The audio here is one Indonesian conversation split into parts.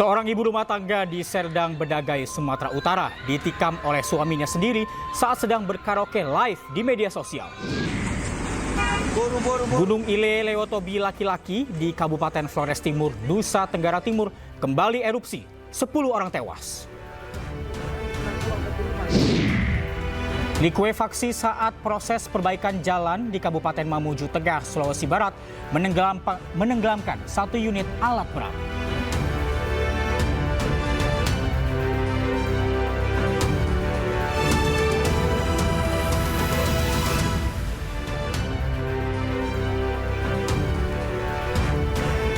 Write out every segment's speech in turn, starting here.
Seorang ibu rumah tangga di Serdang, Bedagai, Sumatera Utara ditikam oleh suaminya sendiri saat sedang berkaraoke live di media sosial. Gunung Ile Lewotobi laki-laki di Kabupaten Flores Timur, Nusa Tenggara Timur kembali erupsi, 10 orang tewas. Likuifaksi saat proses perbaikan jalan di Kabupaten Mamuju Tegar, Sulawesi Barat menenggelamkan 1 unit alat berat.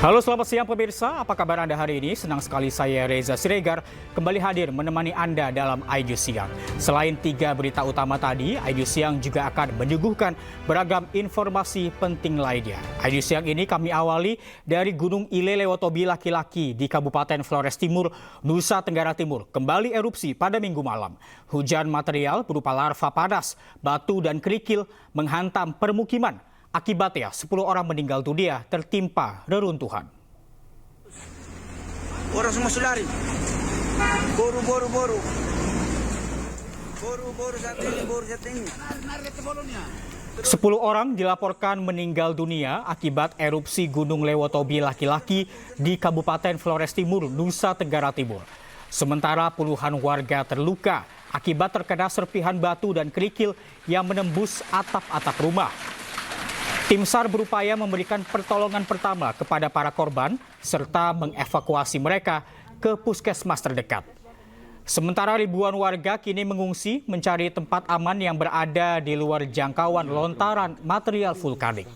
Halo, selamat siang pemirsa. Apa kabar Anda hari ini? Senang sekali saya Reza Siregar kembali hadir menemani Anda dalam Aidu Siang. Selain 3 berita utama tadi, Aidu Siang juga akan menyuguhkan beragam informasi penting lainnya. Aidu Siang ini kami awali dari Gunung Ile Lewotobi laki-laki di Kabupaten Flores Timur, Nusa Tenggara Timur kembali erupsi pada Minggu malam. Hujan material berupa larva panas, batu dan kerikil menghantam permukiman. Akibatnya 10 orang meninggal dunia tertimpa reruntuhan. Orang semua lari. Boru satu ini. 10 orang dilaporkan meninggal dunia akibat erupsi Gunung Lewotobi laki-laki di Kabupaten Flores Timur, Nusa Tenggara Timur. Sementara puluhan warga terluka akibat terkena serpihan batu dan kerikil yang menembus atap-atap rumah. Tim SAR berupaya memberikan pertolongan pertama kepada para korban serta mengevakuasi mereka ke puskesmas terdekat. Sementara ribuan warga kini mengungsi mencari tempat aman yang berada di luar jangkauan lontaran material vulkanik.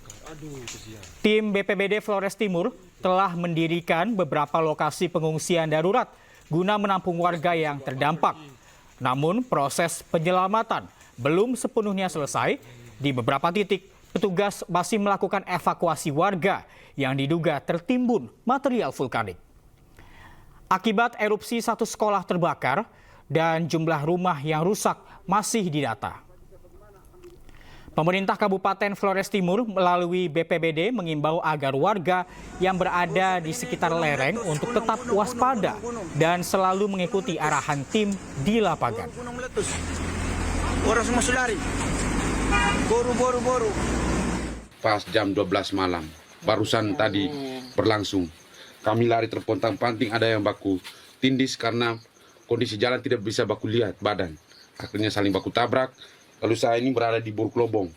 Tim BPBD Flores Timur telah mendirikan beberapa lokasi pengungsian darurat guna menampung warga yang terdampak. Namun proses penyelamatan belum sepenuhnya selesai. Di beberapa titik petugas masih melakukan evakuasi warga yang diduga tertimbun material vulkanik. Akibat erupsi 1 sekolah terbakar dan jumlah rumah yang rusak masih didata. Pemerintah Kabupaten Flores Timur melalui BPBD mengimbau agar warga yang berada di sekitar lereng untuk tetap waspada dan selalu mengikuti arahan tim di lapangan. Orang semua lari. Boru. Pas jam 12 malam, barusan tadi berlangsung. Kami lari terpontang-panting, ada yang baku tindis karena kondisi jalan tidak bisa baku lihat badan. Akhirnya saling baku tabrak, lalu saya ini berada di Buruk Lobong.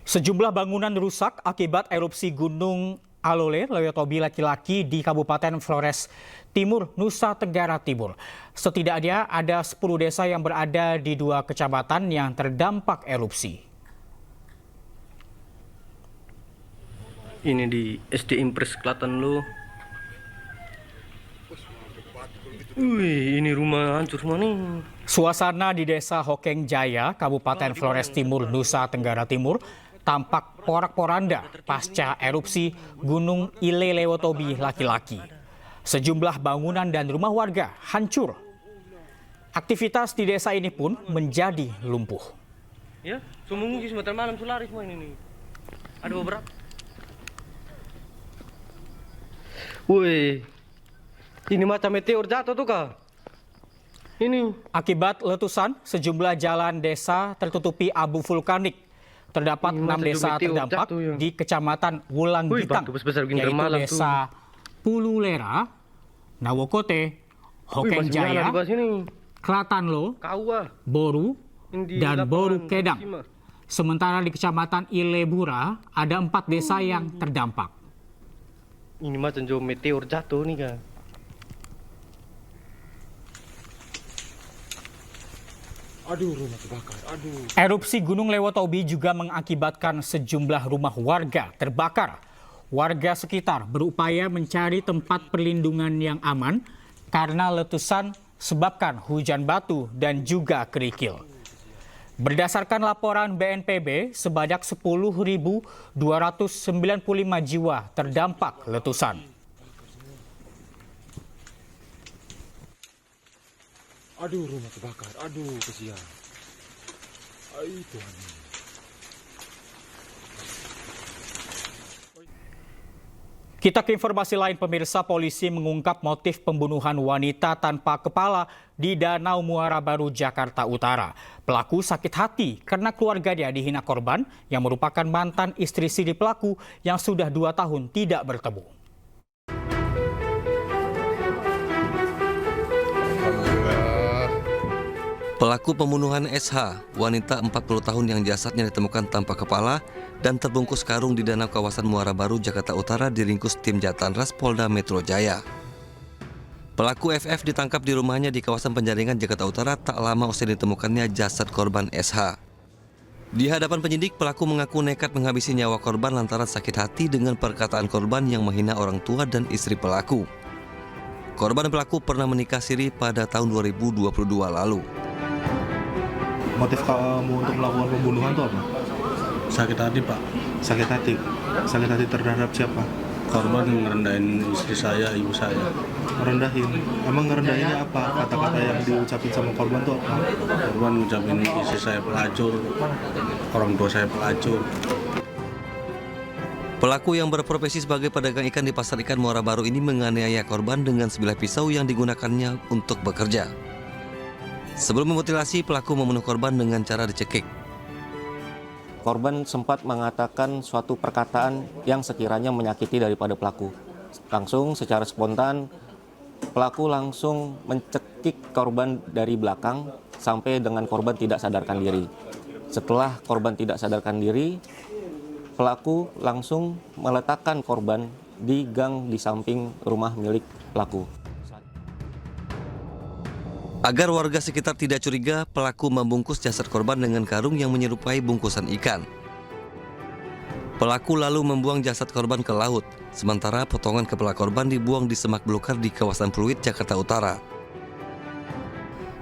Sejumlah bangunan rusak akibat erupsi Gunung Alole Lewotobi laki-laki di Kabupaten Flores Timur, Nusa Tenggara Timur. Setidaknya ada 10 desa yang berada di 2 kecamatan yang terdampak erupsi. Ini di SD Impres Klaten lo. Wih, ini rumah hancur semua nih. Suasana di Desa Hokeng Jaya, Kabupaten Flores Timur, Nusa Tenggara Timur tampak porak-poranda pasca erupsi Gunung Ile Lewotobi laki-laki. Sejumlah bangunan dan rumah warga hancur. Aktivitas di desa ini pun menjadi lumpuh. Ya, semua mungkin sebentar malam sulari semua ini nih. Ada beberapa. Wih, ini macam meteor jatuh tuh kak. Ini. Akibat letusan, sejumlah jalan desa tertutupi abu vulkanik. Terdapat 6 desa terdampak di Kecamatan Wulang Gitang, yaitu Desa Pululera, Nawokote, Hokeng Jaya, Klatanlo, Boru, dan Boru Kedang. Sementara di Kecamatan Ilebura ada 4 desa yang terdampak. Ini macam jauh meteor jatuh nih kak. Rumah terbakar. Erupsi Gunung Lewotobi juga mengakibatkan sejumlah rumah warga terbakar. Warga sekitar berupaya mencari tempat perlindungan yang aman karena letusan sebabkan hujan batu dan juga kerikil. Berdasarkan laporan BNPB, sebanyak 10.295 jiwa terdampak letusan. Rumah terbakar. Kesian. Tuhan. Kita ke informasi lain, pemirsa. Polisi mengungkap motif pembunuhan wanita tanpa kepala di Danau Muara Baru, Jakarta Utara. Pelaku sakit hati karena keluarganya dihina korban yang merupakan mantan istri siri pelaku yang sudah 2 tahun tidak bertemu. Pelaku pembunuhan SH, wanita 40 tahun yang jasadnya ditemukan tanpa kepala dan terbungkus karung di danau kawasan Muara Baru, Jakarta Utara diringkus tim Jatanras Polda Metro Jaya. Pelaku FF ditangkap di rumahnya di kawasan Penjaringan, Jakarta Utara tak lama usai ditemukannya jasad korban SH. Di hadapan penyidik, pelaku mengaku nekat menghabisi nyawa korban lantaran sakit hati dengan perkataan korban yang menghina orang tua dan istri pelaku. Korban pelaku pernah menikah siri pada tahun 2022 lalu. Motif kamu untuk melakukan pembunuhan itu apa? Sakit hati, Pak. Sakit hati? Sakit hati terhadap siapa? Korban ngerendahin istri saya, ibu saya. Merendahin? Emang ngerendahinnya apa? Kata-kata yang diucapin sama korban itu apa? Korban ngucapin istri saya pelacur, orang tua saya pelacur. Pelaku yang berprofesi sebagai pedagang ikan di pasar ikan Muara Baru ini menganiaya korban dengan sebilah pisau yang digunakannya untuk bekerja. Sebelum memutilasi, pelaku membunuh korban dengan cara dicekik. Korban sempat mengatakan suatu perkataan yang sekiranya menyakiti daripada pelaku. Langsung secara spontan, pelaku langsung mencekik korban dari belakang sampai dengan korban tidak sadarkan diri. Setelah korban tidak sadarkan diri, pelaku langsung meletakkan korban di gang di samping rumah milik pelaku. Agar warga sekitar tidak curiga, pelaku membungkus jasad korban dengan karung yang menyerupai bungkusan ikan. Pelaku lalu membuang jasad korban ke laut, sementara potongan kepala korban dibuang di semak belukar di kawasan Pluit, Jakarta Utara.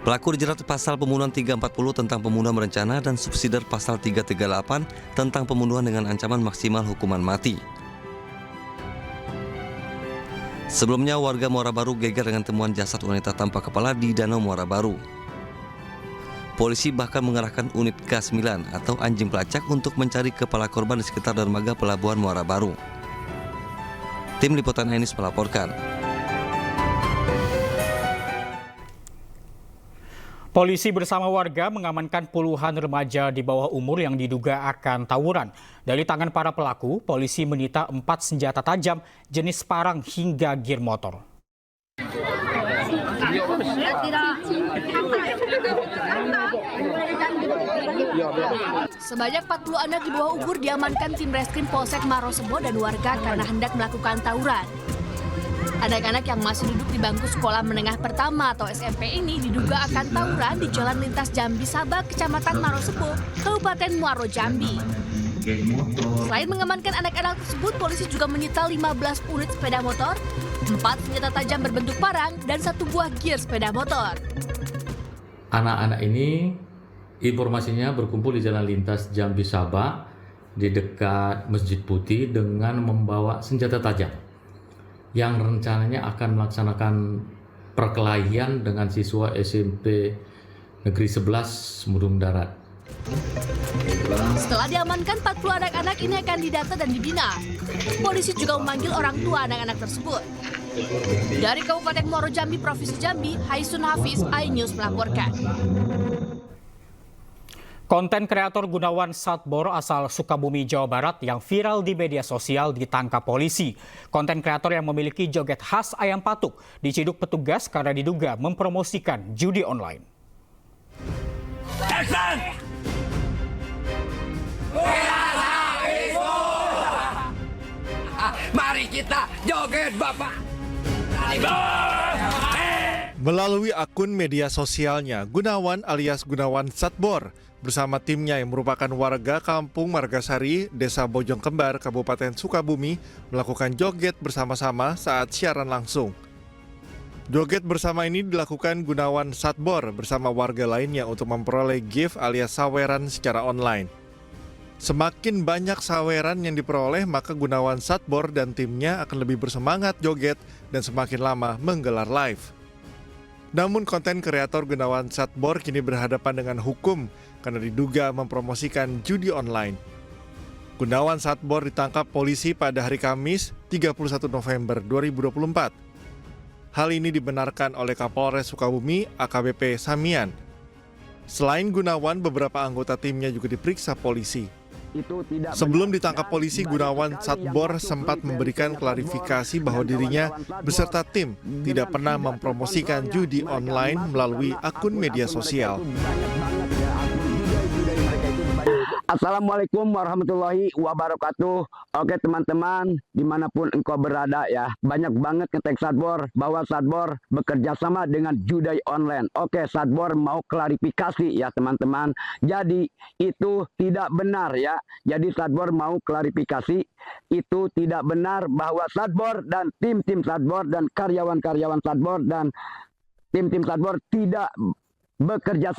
Pelaku dijerat pasal pembunuhan 340 tentang pembunuhan berencana dan subsidiar pasal 338 tentang pembunuhan dengan ancaman maksimal hukuman mati. Sebelumnya, warga Muara Baru geger dengan temuan jasad wanita tanpa kepala di Danau Muara Baru. Polisi bahkan mengerahkan unit K9 atau anjing pelacak untuk mencari kepala korban di sekitar dermaga pelabuhan Muara Baru. Tim Liputan Enis melaporkan. Polisi bersama warga mengamankan puluhan remaja di bawah umur yang diduga akan tawuran. Dari tangan para pelaku, polisi menyita 4 senjata tajam jenis parang hingga gear motor. Sebanyak 40 anak di bawah umur diamankan tim Reskrim Polsek Marosebo dan warga karena hendak melakukan tawuran. Anak-anak yang masih duduk di bangku sekolah menengah pertama atau SMP ini diduga akan tawuran di Jalan Lintas Jambi Sabak, Kecamatan Marosebo, Kabupaten Muaro Jambi. Selain mengamankan anak-anak tersebut, polisi juga menyita 15 unit sepeda motor, 4 senjata tajam berbentuk parang, dan 1 buah gear sepeda motor. Anak-anak ini informasinya berkumpul di Jalan Lintas Jambi Sabak di dekat Masjid Putih dengan membawa senjata tajam yang rencananya akan melaksanakan perkelahian dengan siswa SMP Negeri 11 Mudung Darat. Setelah diamankan, 40 anak-anak ini akan didata dan dibina. Polisi juga memanggil orang tua anak-anak tersebut. Dari Kabupaten Muaro Jambi, Provinsi Jambi, Haisun Hafiz, iNews melaporkan. Konten kreator Gunawan Satbor asal Sukabumi, Jawa Barat yang viral di media sosial ditangkap polisi. Konten kreator yang memiliki joget khas ayam patuk diciduk petugas karena diduga mempromosikan judi online. Mari kita joget, Bapak. Melalui akun media sosialnya, Gunawan alias Gunawan Satbor bersama timnya yang merupakan warga kampung Margasari, Desa Bojong Kembar, Kabupaten Sukabumi melakukan joget bersama-sama saat siaran langsung. Joget bersama ini dilakukan Gunawan Satbor bersama warga lainnya untuk memperoleh gift alias saweran secara online. Semakin banyak saweran yang diperoleh, maka Gunawan Satbor dan timnya akan lebih bersemangat joget dan semakin lama menggelar live. Namun konten kreator Gunawan Satbor kini berhadapan dengan hukum karena diduga mempromosikan judi online. Gunawan Satbor ditangkap polisi pada hari Kamis 31 November 2024. Hal ini dibenarkan oleh Kapolres Sukabumi AKBP Samian. Selain Gunawan, beberapa anggota timnya juga diperiksa polisi. Sebelum ditangkap polisi, Gunawan Satbor sempat memberikan klarifikasi bahwa dirinya beserta tim tidak pernah mempromosikan judi online melalui akun media sosial. Assalamualaikum warahmatullahi wabarakatuh. Oke teman-teman, dimanapun engkau berada ya, banyak banget ngetek Satbor bahwa Satbor bekerja sama dengan judi online. Oke, Satbor mau klarifikasi ya teman-teman. Jadi itu tidak benar ya. Jadi Satbor mau klarifikasi, itu tidak benar bahwa Satbor dan tim-tim Satbor dan karyawan-karyawan Satbor dan tim-tim Satbor tidak bekerja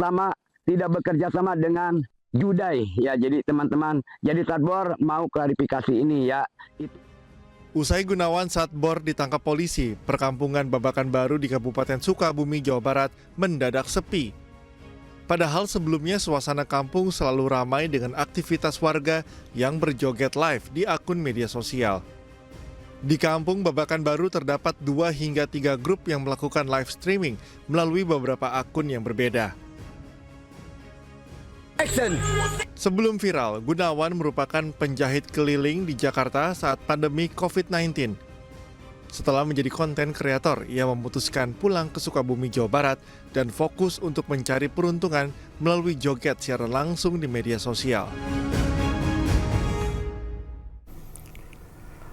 sama dengan judai ya. Jadi teman-teman, jadi Satbor mau klarifikasi ini ya. Usai Gunawan Satbor ditangkap polisi, perkampungan Babakan Baru di Kabupaten Sukabumi, Jawa Barat mendadak sepi. Padahal sebelumnya suasana kampung selalu ramai dengan aktivitas warga yang berjoget live di akun media sosial. Di kampung Babakan Baru terdapat 2 hingga 3 grup yang melakukan live streaming melalui beberapa akun yang berbeda. Sebelum viral, Gunawan merupakan penjahit keliling di Jakarta saat pandemi COVID-19. Setelah menjadi konten kreator, ia memutuskan pulang ke Sukabumi, Jawa Barat dan fokus untuk mencari peruntungan melalui joget secara langsung di media sosial.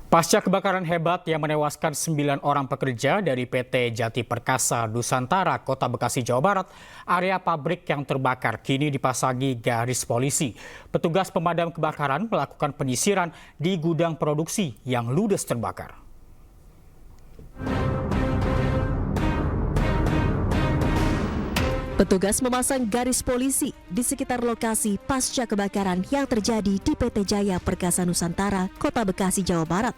Pasca kebakaran hebat yang menewaskan 9 orang pekerja dari PT Jati Perkasa Nusantara, Kota Bekasi, Jawa Barat, area pabrik yang terbakar kini dipasangi garis polisi. Petugas pemadam kebakaran melakukan penyisiran di gudang produksi yang ludes terbakar. Petugas memasang garis polisi di sekitar lokasi pasca kebakaran yang terjadi di PT Jaya Perkasa Nusantara, Kota Bekasi, Jawa Barat,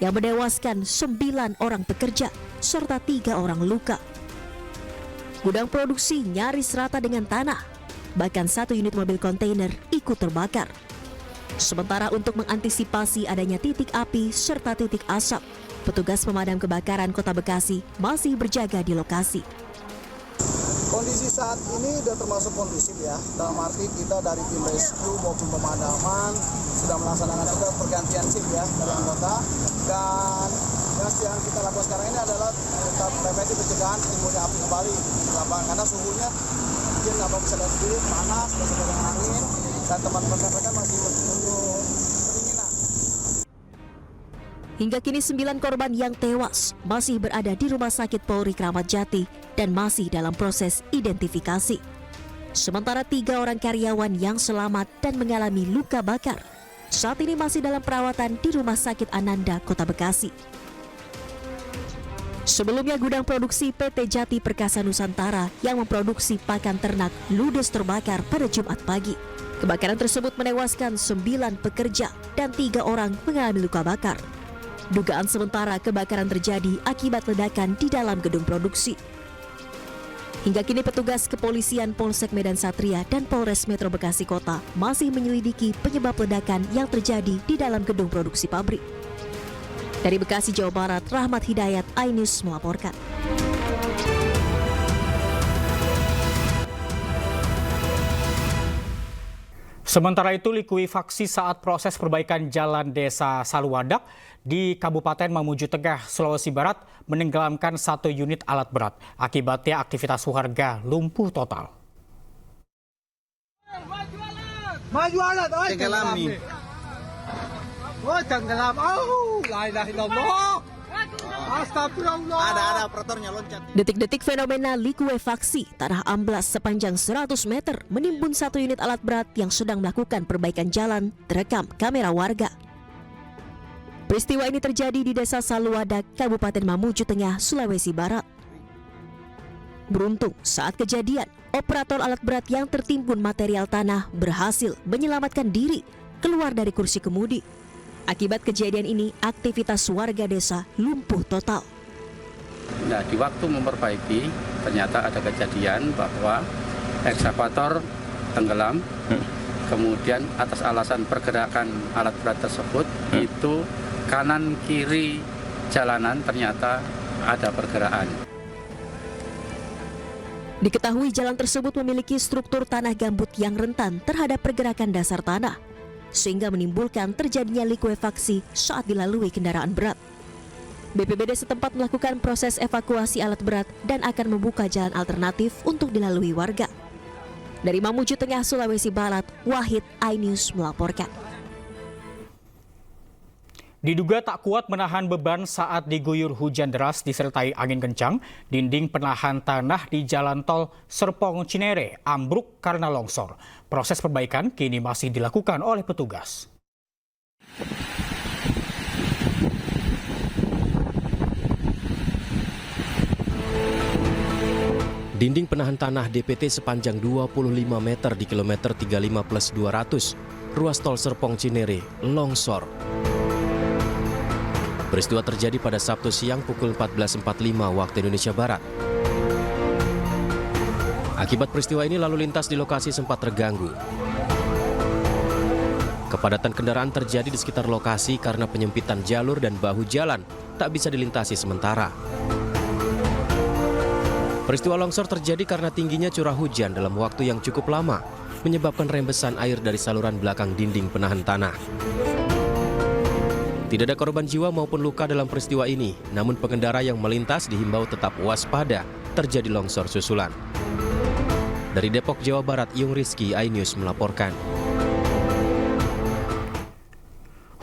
yang menewaskan 9 orang pekerja serta 3 orang luka. Gudang produksi nyaris rata dengan tanah, bahkan 1 unit mobil kontainer ikut terbakar. Sementara untuk mengantisipasi adanya titik api serta titik asap, petugas pemadam kebakaran Kota Bekasi masih berjaga di lokasi. Kondisi saat ini sudah termasuk kondusif ya, dalam arti kita dari tim rescue maupun pemadaman sudah melaksanakan juga pergantian shift ya dari anggota, dan yang kita lakukan sekarang ini adalah tetap preventif pencegahan timbulnya api kembali di lapangan, karena suhunya mungkin apa bisa lihat sendiri panas, bersama dengan angin, dan teman-teman mereka masih menunggu pendinginan. Hingga kini 9 korban yang tewas masih berada di Rumah Sakit Polri Kramat Jati dan masih dalam proses identifikasi. Sementara 3 orang karyawan yang selamat dan mengalami luka bakar saat ini masih dalam perawatan di Rumah Sakit Ananda, Kota Bekasi. Sebelumnya gudang produksi PT Jati Perkasa Nusantara yang memproduksi pakan ternak ludes terbakar pada Jumat pagi. Kebakaran tersebut menewaskan 9 pekerja dan 3 orang mengalami luka bakar. Dugaan sementara kebakaran terjadi akibat ledakan di dalam gedung produksi. Hingga kini petugas kepolisian Polsek Medan Satria dan Polres Metro Bekasi Kota masih menyelidiki penyebab ledakan yang terjadi di dalam gedung produksi pabrik. Dari Bekasi, Jawa Barat, Rahmat Hidayat, iNews melaporkan. Sementara itu, likuifaksi saat proses perbaikan jalan Desa Saluwadak di Kabupaten Mamuju Tengah, Sulawesi Barat menenggelamkan 1 unit alat berat. Akibatnya aktivitas warga lumpuh total. Maju alat, tenggelami. Oh, tenggelam. Oh, la ilaha illallah. Astagfirullah. Ada operatornya loncat. Detik-detik fenomena likuifaksi tanah amblas sepanjang 100 meter menimbun 1 unit alat berat yang sedang melakukan perbaikan jalan terekam kamera warga. Peristiwa ini terjadi di Desa Saluwadak, Kabupaten Mamuju Tengah, Sulawesi Barat. Beruntung saat kejadian, operator alat berat yang tertimbun material tanah berhasil menyelamatkan diri keluar dari kursi kemudi. Akibat kejadian ini, aktivitas warga desa lumpuh total. Nah, di waktu memperbaiki, ternyata ada kejadian bahwa ekskavator tenggelam kemudian atas alasan pergerakan alat berat tersebut itu kanan kiri jalanan ternyata ada pergerakan. Diketahui jalan tersebut memiliki struktur tanah gambut yang rentan terhadap pergerakan dasar tanah, sehingga menimbulkan terjadinya likuifaksi saat dilalui kendaraan berat. BPBD setempat melakukan proses evakuasi alat berat dan akan membuka jalan alternatif untuk dilalui warga. Dari Mamuju Tengah, Sulawesi Barat, Wahid iNews melaporkan. Diduga tak kuat menahan beban saat diguyur hujan deras disertai angin kencang, dinding penahan tanah di Jalan Tol Serpong Cinere ambruk karena longsor. Proses perbaikan kini masih dilakukan oleh petugas. Dinding penahan tanah DPT sepanjang 25 meter di kilometer 35+200, ruas tol Serpong Cinere, longsor. Peristiwa terjadi pada Sabtu siang pukul 14.45 waktu Indonesia Barat. Akibat peristiwa ini lalu lintas di lokasi sempat terganggu. Kepadatan kendaraan terjadi di sekitar lokasi karena penyempitan jalur dan bahu jalan tak bisa dilintasi sementara. Peristiwa longsor terjadi karena tingginya curah hujan dalam waktu yang cukup lama, menyebabkan rembesan air dari saluran belakang dinding penahan tanah. Tidak ada korban jiwa maupun luka dalam peristiwa ini, namun pengendara yang melintas dihimbau tetap waspada terjadi longsor susulan. Dari Depok, Jawa Barat, Yung Rizky, iNews melaporkan.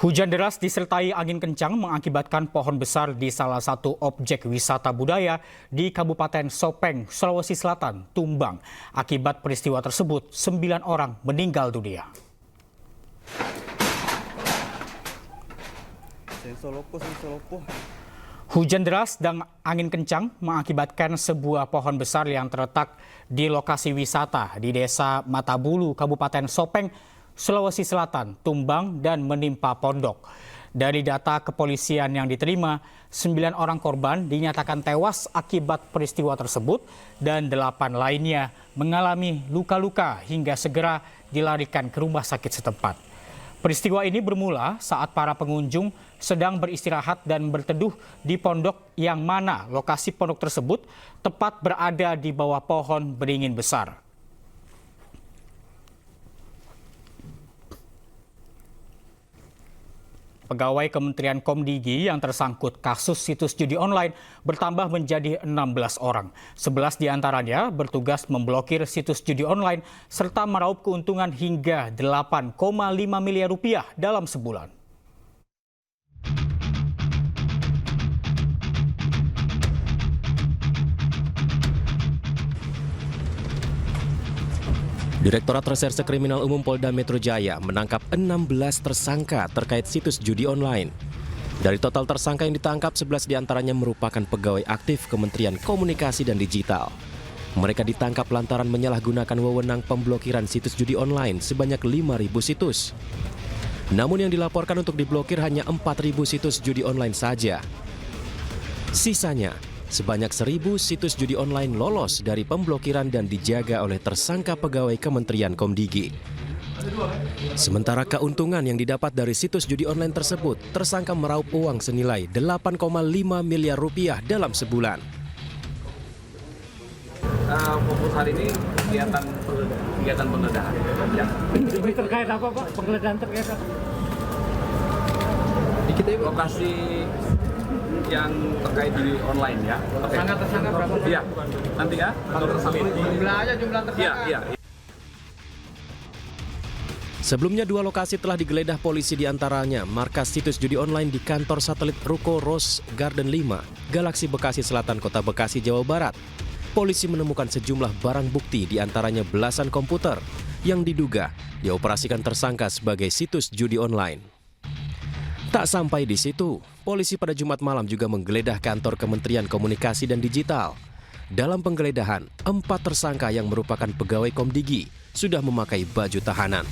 Hujan deras disertai angin kencang mengakibatkan pohon besar di salah satu objek wisata budaya di Kabupaten Sopeng, Sulawesi Selatan, tumbang. Akibat peristiwa tersebut, 9 orang meninggal dunia. Hujan deras dan angin kencang mengakibatkan sebuah pohon besar yang terletak di lokasi wisata di Desa Matabulu, Kabupaten Sopeng, Sulawesi Selatan, tumbang dan menimpa pondok. Dari data kepolisian yang diterima, 9 orang korban dinyatakan tewas akibat peristiwa tersebut dan 8 lainnya mengalami luka-luka hingga segera dilarikan ke rumah sakit setempat. Peristiwa ini bermula saat para pengunjung sedang beristirahat dan berteduh di pondok yang mana lokasi pondok tersebut tepat berada di bawah pohon beringin besar. Pegawai Kementerian Komdigi yang tersangkut kasus situs judi online bertambah menjadi 16 orang. 11 diantaranya bertugas memblokir situs judi online serta meraup keuntungan hingga 8,5 miliar rupiah dalam sebulan. Direktorat Reserse Kriminal Umum Polda Metro Jaya menangkap 16 tersangka terkait situs judi online. Dari total tersangka yang ditangkap, 11 diantaranya merupakan pegawai aktif Kementerian Komunikasi dan Digital. Mereka ditangkap lantaran menyalahgunakan wewenang pemblokiran situs judi online sebanyak 5.000 situs. Namun yang dilaporkan untuk diblokir hanya 4.000 situs judi online saja. Sisanya, sebanyak 1.000 situs judi online lolos dari pemblokiran dan dijaga oleh tersangka pegawai Kementerian Komdigi. Sementara keuntungan yang didapat dari situs judi online tersebut, tersangka meraup uang senilai 8,5 miliar rupiah dalam sebulan. Fokus hari ini kegiatan penggeledahan. Ya. Ini terkait apa Pak? Penggeledahan terkait apa? Lokasi yang terkait di online ya. Tersangka berapa? Iya. Nanti ya. Jumlah tersangka. Iya. Sebelumnya 2 lokasi telah digeledah polisi, diantaranya markas situs judi online di kantor satelit Ruko Rose Garden 5, Galaksi Bekasi Selatan, Kota Bekasi, Jawa Barat. Polisi menemukan sejumlah barang bukti, diantaranya belasan komputer yang diduga dioperasikan tersangka sebagai situs judi online. Tak sampai di situ, polisi pada Jumat malam juga menggeledah kantor Kementerian Komunikasi dan Digital. Dalam penggeledahan, 4 tersangka yang merupakan pegawai Komdigi sudah memakai baju tahanan.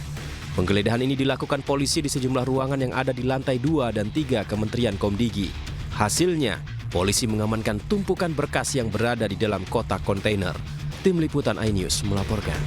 Penggeledahan ini dilakukan polisi di sejumlah ruangan yang ada di lantai 2 dan 3 Kementerian Komdigi. Hasilnya, polisi mengamankan tumpukan berkas yang berada di dalam kotak kontainer. Tim Liputan iNews melaporkan.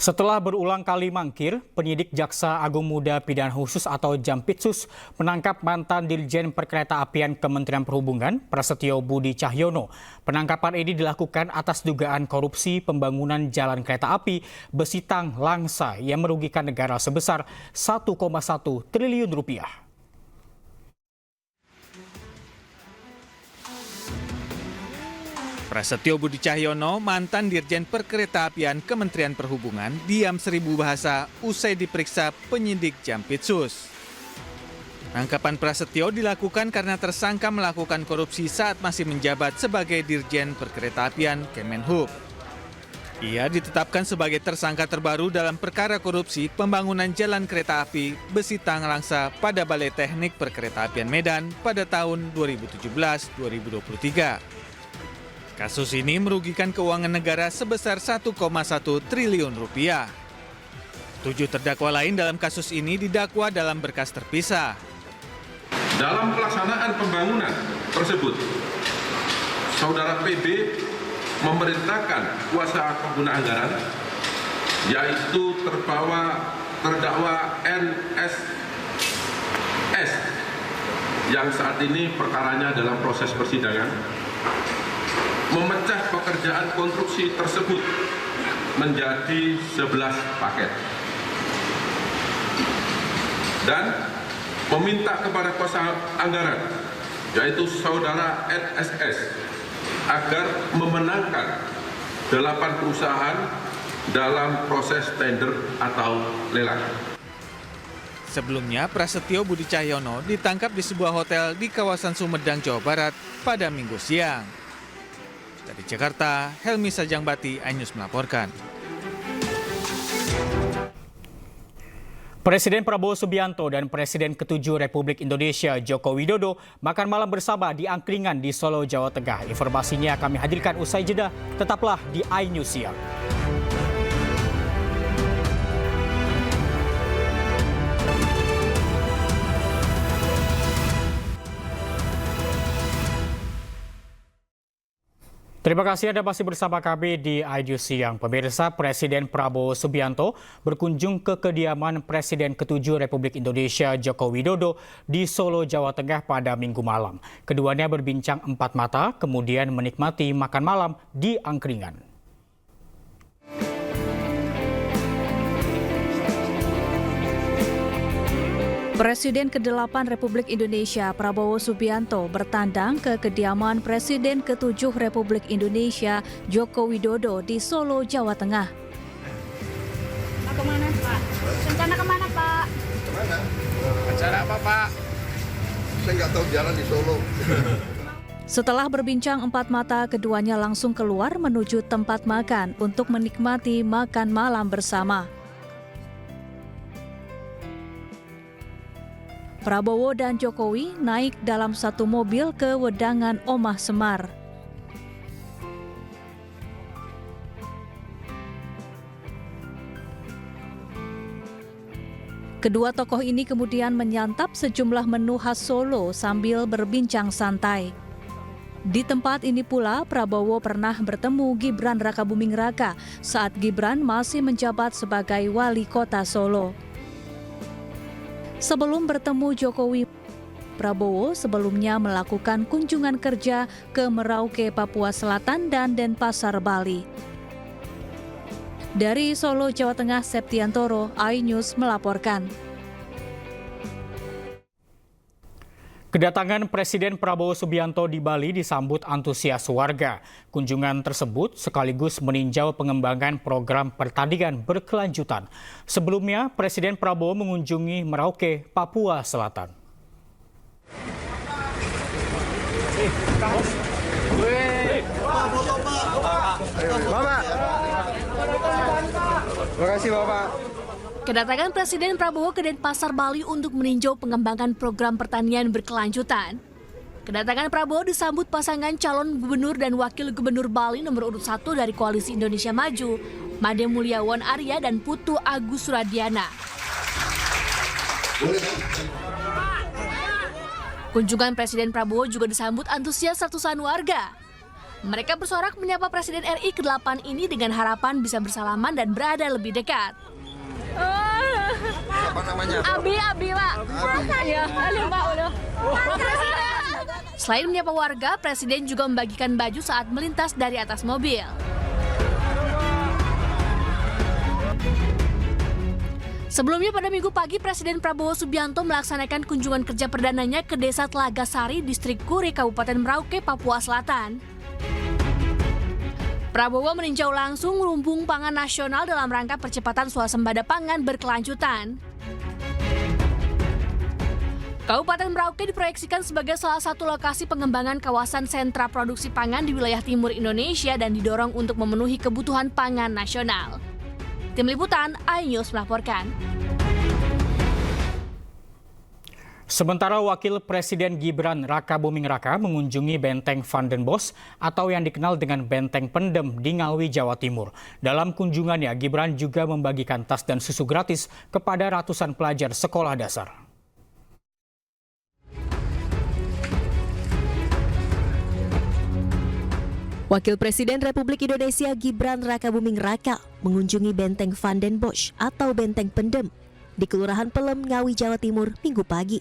Setelah berulang kali mangkir, penyidik Jaksa Agung Muda Pidana Khusus atau Jampitsus menangkap mantan Dirjen Perkeretaapian Kementerian Perhubungan, Prasetyo Budi Cahyono. Penangkapan ini dilakukan atas dugaan korupsi pembangunan jalan kereta api Besitang Langsa yang merugikan negara sebesar 1,1 triliun rupiah. Prasetyo Budi Cahyono, mantan Dirjen Perkeretaapian Kementerian Perhubungan, diam 1000 bahasa usai diperiksa penyidik Jampitsus. Penangkapan Prasetyo dilakukan karena tersangka melakukan korupsi saat masih menjabat sebagai Dirjen Perkeretaapian Kemenhub. Ia ditetapkan sebagai tersangka terbaru dalam perkara korupsi pembangunan jalan kereta api Besitang Langsa pada Balai Teknik Perkeretaapian Medan pada tahun 2017-2023. Kasus ini merugikan keuangan negara sebesar 1,1 triliun rupiah. 7 terdakwa lain dalam kasus ini didakwa dalam berkas terpisah. Dalam pelaksanaan pembangunan tersebut, Saudara PB memerintahkan kuasa pengguna anggaran, yaitu terdakwa NSS, yang saat ini perkaranya dalam proses persidangan, memecah pekerjaan konstruksi tersebut menjadi 11 paket dan meminta kepada kuasa anggaran, yaitu Saudara NSS, agar memenangkan 8 perusahaan dalam proses tender atau lelang. Sebelumnya, Prasetyo Budi Cahyono ditangkap di sebuah hotel di kawasan Sumedang, Jawa Barat pada Minggu siang. Dari Jakarta, Helmi Sajangbati, iNews melaporkan. Presiden Prabowo Subianto dan Presiden ke-7 Republik Indonesia Joko Widodo makan malam bersama di angkringan di Solo, Jawa Tengah. Informasinya kami hadirkan usai jeda. Tetaplah di iNews Siang. Terima kasih Anda masih bersama kami di iNews Siang. Pemirsa, Presiden Prabowo Subianto berkunjung ke kediaman Presiden ke-7 Republik Indonesia Joko Widodo di Solo, Jawa Tengah pada Minggu malam. Keduanya berbincang 4 mata, kemudian menikmati makan malam di angkringan. Presiden ke-8 Republik Indonesia Prabowo Subianto bertandang ke kediaman Presiden ke-7 Republik Indonesia Joko Widodo di Solo, Jawa Tengah. Kemana Pak? Rencana kemana Pak? Kemana? Acara apa Pak? Saya nggak tahu jalan di Solo. Setelah berbincang 4 mata, keduanya langsung keluar menuju tempat makan untuk menikmati makan malam bersama. Prabowo dan Jokowi naik dalam satu mobil ke Wedangan Omah Semar. Kedua tokoh ini kemudian menyantap sejumlah menu khas Solo sambil berbincang santai. Di tempat ini pula Prabowo pernah bertemu Gibran Rakabuming Raka saat Gibran masih menjabat sebagai wali kota Solo. Sebelum bertemu Jokowi, Prabowo sebelumnya melakukan kunjungan kerja ke Merauke, Papua Selatan dan Denpasar, Bali. Dari Solo, Jawa Tengah, Septiantoro, iNews melaporkan. Kedatangan Presiden Prabowo Subianto di Bali disambut antusias warga. Kunjungan tersebut sekaligus meninjau pengembangan program pertandingan berkelanjutan. Sebelumnya, Presiden Prabowo mengunjungi Merauke, Papua Selatan. Bapak. Terima kasih Bapak. Kedatangan Presiden Prabowo ke Denpasar, Bali untuk meninjau pengembangan program pertanian berkelanjutan. Kedatangan Prabowo disambut pasangan calon gubernur dan wakil gubernur Bali nomor urut 1 dari Koalisi Indonesia Maju, Made Mulyawan Arya dan Putu Agus Suradiana. Kunjungan Presiden Prabowo juga disambut antusias ratusan warga. Mereka bersorak menyapa Presiden RI ke-8 ini dengan harapan bisa bersalaman dan berada lebih dekat. Apa namanya? Abi, Pak. Ya, Pak, udah. Selain menyapa warga, Presiden juga membagikan baju saat melintas dari atas mobil. Sebelumnya pada Minggu pagi, Presiden Prabowo Subianto melaksanakan kunjungan kerja perdananya ke Desa Telagasari, Distrik Kure, Kabupaten Merauke, Papua Selatan. Prabowo meninjau langsung lumbung pangan nasional dalam rangka percepatan swasembada pangan berkelanjutan. Kabupaten Merauke diproyeksikan sebagai salah satu lokasi pengembangan kawasan sentra produksi pangan di wilayah timur Indonesia dan didorong untuk memenuhi kebutuhan pangan nasional. Tim Liputan, iNews melaporkan. Sementara Wakil Presiden Gibran Rakabuming Raka mengunjungi Benteng Van den Bosch atau yang dikenal dengan Benteng Pendem di Ngawi, Jawa Timur. Dalam kunjungannya, Gibran juga membagikan tas dan susu gratis kepada ratusan pelajar sekolah dasar. Wakil Presiden Republik Indonesia Gibran Rakabuming Raka mengunjungi Benteng Van den Bosch atau Benteng Pendem di Kelurahan Pelem, Ngawi, Jawa Timur, Minggu pagi.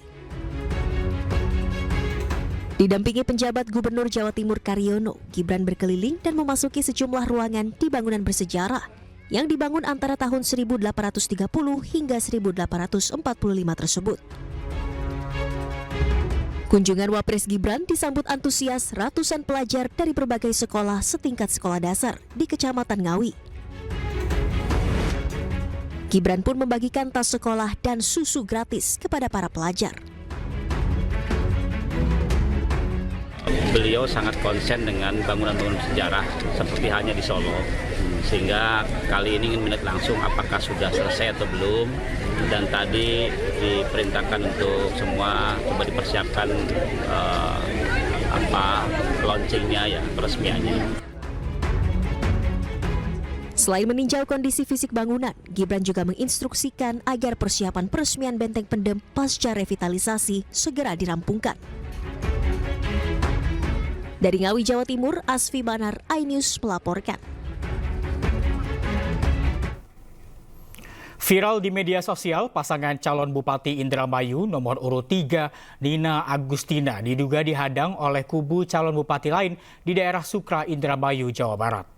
Didampingi penjabat Gubernur Jawa Timur Karyono, Gibran berkeliling dan memasuki sejumlah ruangan di bangunan bersejarah yang dibangun antara tahun 1830 hingga 1845 tersebut. Kunjungan Wapres Gibran disambut antusias ratusan pelajar dari berbagai sekolah setingkat sekolah dasar di Kecamatan Ngawi. Gibran pun membagikan tas sekolah dan susu gratis kepada para pelajar. Beliau sangat konsen dengan bangunan-bangunan sejarah seperti halnya di Solo, sehingga kali ini ingin melihat langsung apakah sudah selesai atau belum, dan tadi diperintahkan untuk semua coba dipersiapkan launchingnya ya, peresmiannya. Selain meninjau kondisi fisik bangunan, Gibran juga menginstruksikan agar persiapan peresmian Benteng Pendem pasca revitalisasi segera dirampungkan. Dari Ngawi, Jawa Timur, Asfi Banar, iNews melaporkan. Viral di media sosial, pasangan calon Bupati Indramayu nomor urut 3, Nina Agustina, diduga dihadang oleh kubu calon bupati lain di daerah Sukra, Indramayu, Jawa Barat.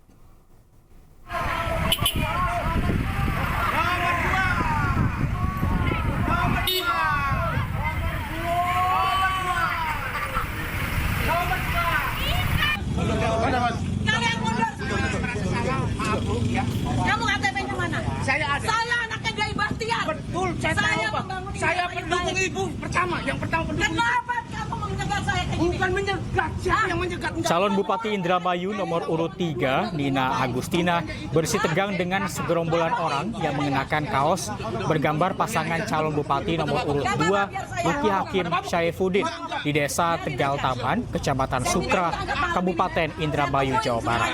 Kamu KTP-nya mana? Saya ada. Saya anaknya Gai Bastian. Betul, saya tahu. Saya pendukung ibu pertama, yang pertama pendukung. Kenapa kamu menyegat saya kayak gini? Bukan menyegat, siapa yang menyegat? Calon Bupati Indramayu nomor urut 3, Nina Agustina, bersih tegang dengan segerombolan orang yang mengenakan kaos bergambar pasangan calon Bupati nomor urut 2, Luki Hakim Syaifuddin, di Desa Tegal Taman, Kecamatan Sukra, Kabupaten Indramayu, Jawa Barat.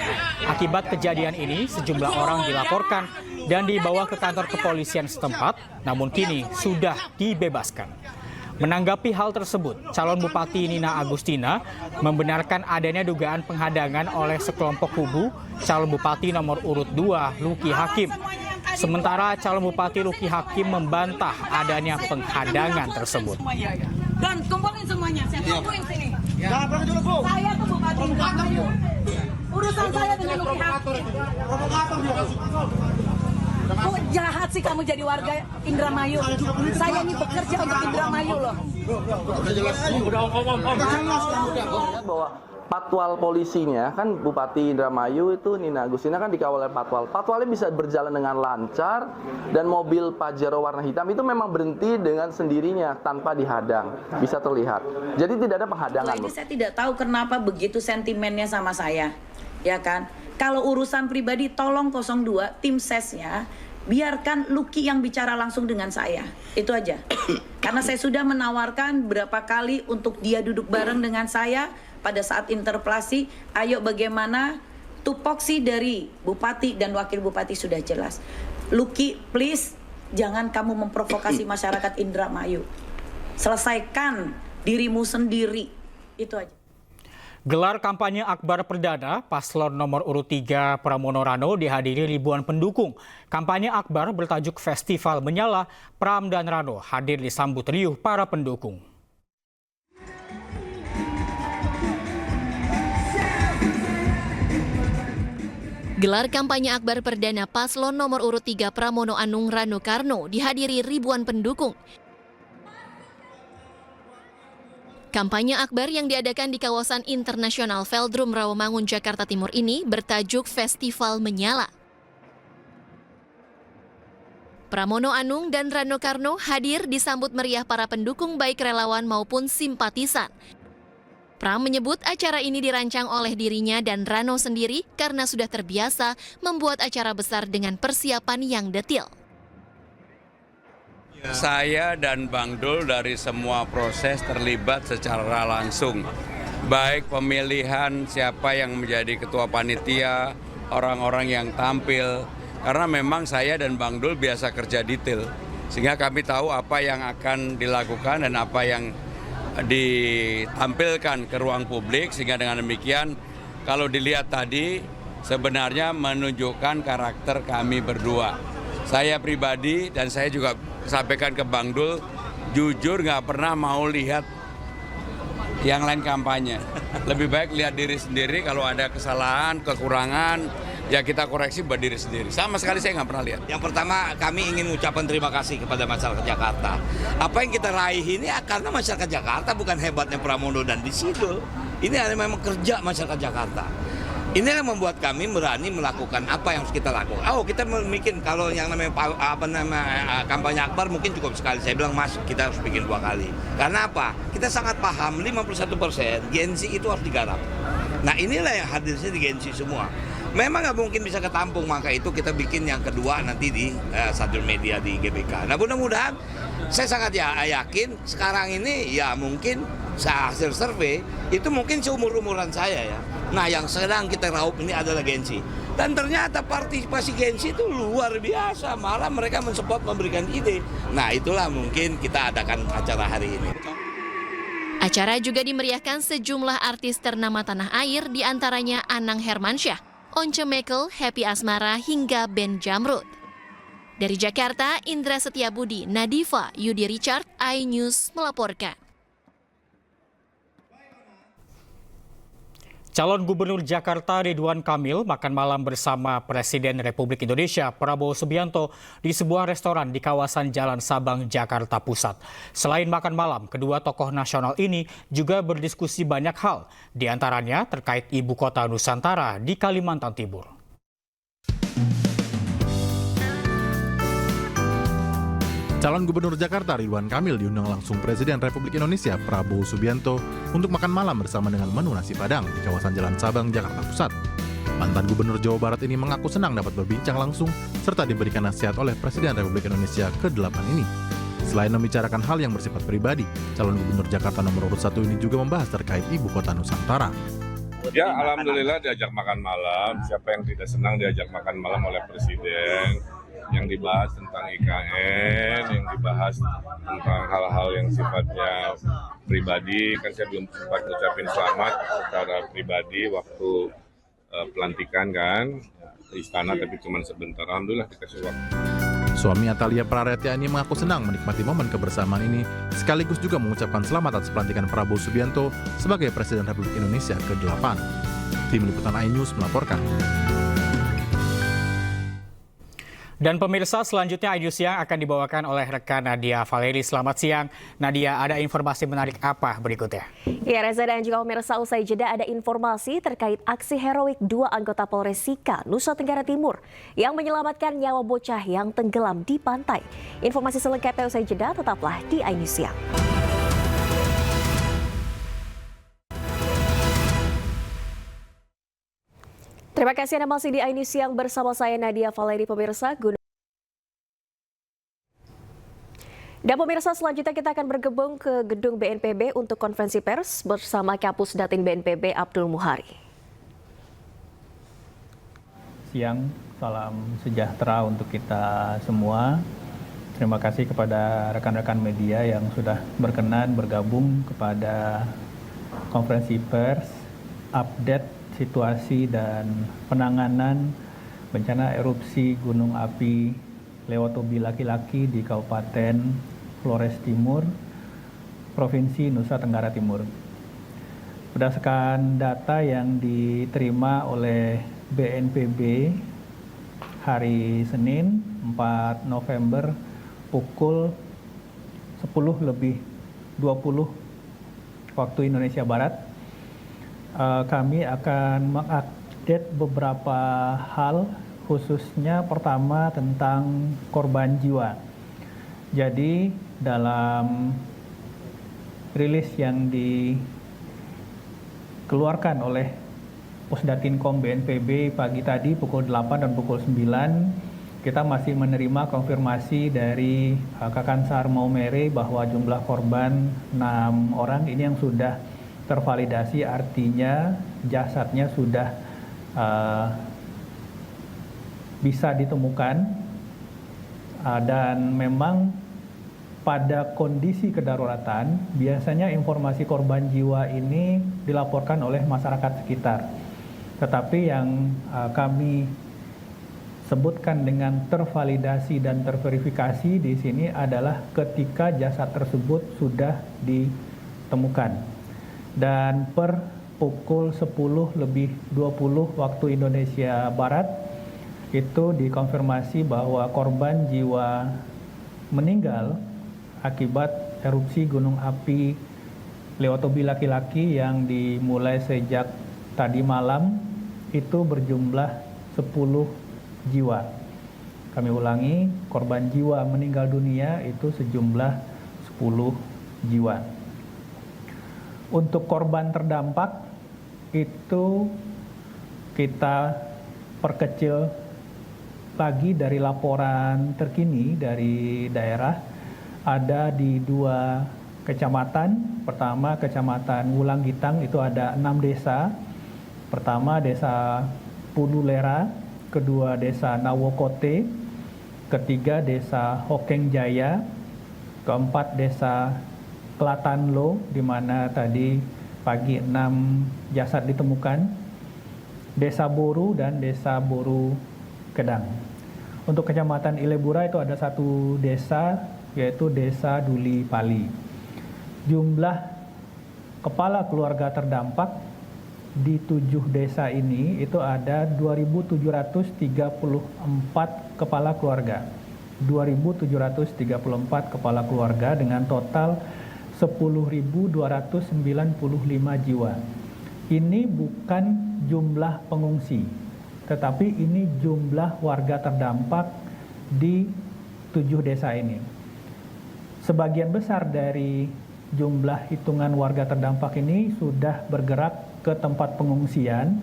Akibat kejadian ini, sejumlah orang dilaporkan dan dibawa ke kantor kepolisian setempat, namun kini sudah dibebaskan. Menanggapi hal tersebut, calon Bupati Nina Agustina membenarkan adanya dugaan penghadangan oleh sekelompok kubu calon Bupati nomor urut 2, Luki Hakim. Sementara calon Bupati Luki Hakim membantah adanya penghadangan tersebut. Dan kumpulin semuanya, saya tungguin sini. Saya tuh Bupati Indramayu. Urusan saya dengan Luki Hakim. Kok jahat sih kamu jadi warga Indramayu? Saya ini bekerja untuk Indramayu loh. Bahwa patwal polisinya kan Bupati Indramayu itu Nina Agustina kan dikawal oleh patwal. Patwalnya bisa berjalan dengan lancar dan mobil Pajero warna hitam itu memang berhenti dengan sendirinya tanpa dihadang. Bisa terlihat. Jadi tidak ada penghadangan. Ini saya tidak tahu kenapa begitu sentimennya sama saya. Ya kan? Kalau urusan pribadi tolong 02 tim sesnya biarkan Luki yang bicara langsung dengan saya. Itu aja. Karena saya sudah menawarkan berapa kali untuk dia duduk bareng dengan saya pada saat interpelasi. Ayo bagaimana tupoksi dari Bupati dan Wakil Bupati sudah jelas. Luki please jangan kamu memprovokasi masyarakat Indramayu. Selesaikan dirimu sendiri. Itu aja. Gelar kampanye akbar perdana paslon nomor urut 3 Pramono Rano dihadiri ribuan pendukung. Kampanye akbar bertajuk Festival Menyala, Pram dan Rano hadir disambut riuh para pendukung. Gelar kampanye akbar perdana paslon nomor urut 3 Pramono Anung Rano Karno dihadiri ribuan pendukung. Kampanye akbar yang diadakan di kawasan internasional Veldrum Rawamangun, Jakarta Timur ini bertajuk Festival Menyala. Pramono Anung dan Rano Karno hadir disambut meriah para pendukung baik relawan maupun simpatisan. Pram menyebut acara ini dirancang oleh dirinya dan Rano sendiri karena sudah terbiasa membuat acara besar dengan persiapan yang detail. Saya dan Bang Dul dari semua proses terlibat secara langsung. Baik pemilihan siapa yang menjadi ketua panitia, orang-orang yang tampil. Karena memang saya dan Bang Dul biasa kerja detail. Sehingga kami tahu apa yang akan dilakukan dan apa yang ditampilkan ke ruang publik. Sehingga dengan demikian kalau dilihat tadi sebenarnya menunjukkan karakter kami berdua. Saya pribadi dan saya juga sampaikan ke Bang Dul, jujur nggak pernah mau lihat yang lain kampanye. Lebih baik lihat diri sendiri, kalau ada kesalahan, kekurangan, ya kita koreksi buat diri sendiri. Sama sekali saya nggak pernah lihat. Yang pertama kami ingin mengucapkan terima kasih kepada masyarakat Jakarta. Apa yang kita raih ini karena masyarakat Jakarta, bukan hebatnya Pramono dan di situ. Ini memang kerja masyarakat Jakarta. Ini yang membuat kami berani melakukan apa yang harus kita lakukan. Oh, kita bikin kalau yang namanya kampanye akbar mungkin cukup sekali. Saya bilang, Mas, kita harus bikin 2 kali. Karena apa? Kita sangat paham 51% Gen Z itu harus digarap. Nah, inilah yang hadirnya di Gen Z semua. Memang nggak mungkin bisa ketampung, maka itu kita bikin yang kedua nanti di Sadul Media di GBK. Nah, mudah-mudahan saya sangat yakin sekarang ini ya mungkin hasil survei itu mungkin seumur-umuran saya ya. Nah, yang sedang kita raup ini adalah Gen Z. Dan ternyata partisipasi Gen Z itu luar biasa, malah mereka mensupport, memberikan ide. Nah, itulah mungkin kita adakan acara hari ini. Acara juga dimeriahkan sejumlah artis ternama tanah air, diantaranya Anang Hermansyah, Once Mekel, Happy Asmara, hingga Ben Jamrud. Dari Jakarta, Indra Setiabudi, Nadifa, Yudi Richard, iNews melaporkan. Calon Gubernur Jakarta Ridwan Kamil makan malam bersama Presiden Republik Indonesia Prabowo Subianto di sebuah restoran di kawasan Jalan Sabang, Jakarta Pusat. Selain makan malam, kedua tokoh nasional ini juga berdiskusi banyak hal, di antaranya terkait ibu kota Nusantara di Kalimantan Timur. Calon Gubernur Jakarta Ridwan Kamil diundang langsung Presiden Republik Indonesia Prabowo Subianto untuk makan malam bersama dengan menu nasi Padang di kawasan Jalan Sabang, Jakarta Pusat. Mantan Gubernur Jawa Barat ini mengaku senang dapat berbincang langsung serta diberikan nasihat oleh Presiden Republik Indonesia ke-8 ini. Selain membicarakan hal yang bersifat pribadi, calon Gubernur Jakarta nomor urut 1 ini juga membahas terkait ibu kota Nusantara. Ya, alhamdulillah diajak makan malam. Siapa yang tidak senang diajak makan malam oleh Presiden? Yang dibahas tentang IKN, yang dibahas tentang hal-hal yang sifatnya pribadi. Kan saya belum sempat ucapin selamat secara pribadi waktu pelantikan kan di istana, tapi cuma sebentar. Alhamdulillah dikasih waktu. Suami Atalia Praretya ini mengaku senang menikmati momen kebersamaan ini, sekaligus juga mengucapkan selamat atas pelantikan Prabowo Subianto sebagai Presiden Republik Indonesia ke-8. Tim Liputan iNews melaporkan. Dan pemirsa, selanjutnya iNews Siang akan dibawakan oleh rekan Nadia Valeri. Selamat siang, Nadia. Ada informasi menarik apa berikutnya? Ya, Reza dan juga pemirsa, usai jeda ada informasi terkait aksi heroik 2 anggota Polres Sika, Nusa Tenggara Timur yang menyelamatkan nyawa bocah yang tenggelam di pantai. Informasi selengkapnya usai jeda, tetaplah di iNews Siang. Terima kasih Anda masih di iNews Siang bersama saya Nadia Valeri, pemirsa. Dan pemirsa, selanjutnya kita akan bergabung ke gedung BNPB untuk konferensi pers bersama Kapus Datin BNPB Abdul Muhari. Siang, salam sejahtera untuk kita semua. Terima kasih kepada rekan-rekan media yang sudah berkenan bergabung kepada konferensi pers update situasi dan penanganan bencana erupsi gunung api Lewotobi laki-laki di Kabupaten Flores Timur, Provinsi Nusa Tenggara Timur. Berdasarkan data yang diterima oleh BNPB hari Senin 4 November pukul 10:20 waktu Indonesia Barat, kami akan mengupdate beberapa hal, khususnya pertama tentang korban jiwa. Jadi dalam rilis yang dikeluarkan oleh Pusdatinkom BNPB pagi tadi pukul 8 dan pukul 9, kita masih menerima konfirmasi dari Kakansar Maumere bahwa jumlah korban 6 orang ini yang sudah tervalidasi, artinya jasadnya sudah bisa ditemukan, dan memang pada kondisi kedaruratan biasanya informasi korban jiwa ini dilaporkan oleh masyarakat sekitar. Tetapi yang kami sebutkan dengan tervalidasi dan terverifikasi di sini adalah ketika jasad tersebut sudah ditemukan. Dan per pukul 10:20 waktu Indonesia Barat itu dikonfirmasi bahwa korban jiwa meninggal akibat erupsi gunung api Lewotobi laki-laki yang dimulai sejak tadi malam itu berjumlah 10 jiwa. Kami ulangi, korban jiwa meninggal dunia itu sejumlah 10 jiwa. Untuk korban terdampak itu kita perkecil lagi dari laporan terkini dari daerah, ada di 2 kecamatan. Pertama Kecamatan Wulanggitang itu ada 6 desa. Pertama Desa Pudulera, kedua Desa Nawokote, ketiga Desa Hokeng Jaya, keempat Desa Klatanlo, di mana tadi pagi 6 jasad ditemukan, Desa Boru dan Desa Boru Kedang. Untuk Kecamatan Ilebura itu ada 1 desa, yaitu Desa Duli Pali. Jumlah kepala keluarga terdampak di 7 desa ini itu ada 2.734 kepala keluarga. 2.734 kepala keluarga dengan total 10.295 jiwa. Ini bukan jumlah pengungsi, tetapi ini jumlah warga terdampak di 7 desa ini. Sebagian besar dari jumlah hitungan warga terdampak ini sudah bergerak ke tempat pengungsian